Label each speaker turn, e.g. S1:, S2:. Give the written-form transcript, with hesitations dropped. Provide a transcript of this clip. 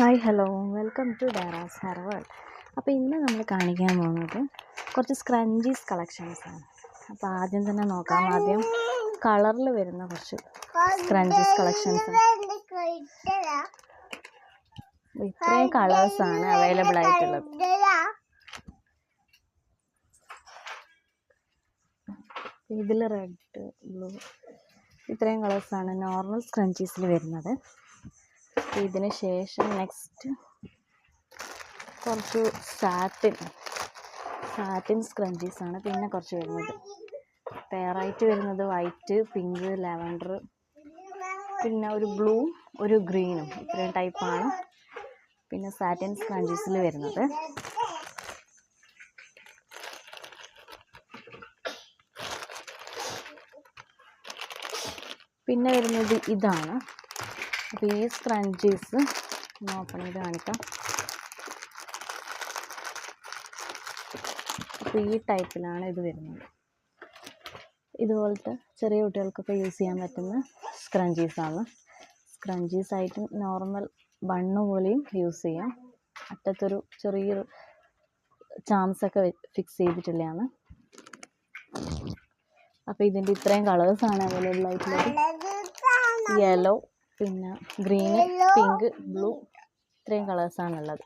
S1: Hi hello welcome to Dara's hair world. അപ്പോൾ ഇന്ന് നമ്മൾ കാണിക്കാൻ പോകുന്നത് കുറച്ച് സ്ക്രഞ്ചീസ് കളക്ഷൻസാണ്. അപ്പോൾ ആദ്യം തന്നെ നോക്കാം. ആദ്യം കളറിൽ വരുന്ന കുറച്ച് സ്ക്രഞ്ചീസ് കളക്ഷൻസ്. ഇത്രയും കളേഴ്സാണ് അവൈലബിൾ ആയിട്ടുള്ളത്. ഇതിൽ റെഡ്, ബ്ലൂ, ഇത്രയും കളേഴ്സാണ് നോർമൽ സ്ക്രഞ്ചീസിൽ വരുന്നത്. ഇതിന് ശേഷം നെക്സ്റ്റ് കുറച്ച് സാറ്റിൻ സ്ക്രഞ്ചീസാണ് പിന്നെ കുറച്ച് വരുന്നത്. പെയറായിട്ട് വരുന്നത് വൈറ്റ്, പിങ്ക്, ലാവൻഡർ, പിന്നെ ഒരു ബ്ലൂ, ഒരു ഗ്രീനും, ഇത്രയും ടൈപ്പാണ് പിന്നെ സാറ്റിൻ സ്ക്രഞ്ചീസിൽ വരുന്നത്. പിന്നെ വരുന്നത് ഇതാണ്. അപ്പോൾ ഈ സ്ക്രഞ്ചീസ് ഓപ്പൺ ചെയ്ത് കാണിക്കാം. അപ്പോൾ ഈ ടൈപ്പിലാണ് ഇത് വരുന്നത്. ഇതുപോലത്തെ ചെറിയ കുട്ടികൾക്കൊക്കെ യൂസ് ചെയ്യാൻ പറ്റുന്ന സ്ക്രഞ്ചീസാണ്. സ്ക്രഞ്ചീസായിട്ട് നോർമൽ ബണ്ണ് പോലെയും യൂസ് ചെയ്യാം. അറ്റത്തൊരു ചെറിയൊരു ചാംസൊക്കെ ഫിക്സ് ചെയ്തിട്ടുള്ളതാണ്. അപ്പോൾ ഇതിൻ്റെ ഇത്രയും കളേഴ്സാണ് അവൈലബിൾ ആയിട്ടുള്ളത്. യെല്ലോ, പിന്നെ ഗ്രീന്, പിങ്ക്, ബ്ലൂ, ഇത്രയും കളേഴ്സാണുള്ളത്.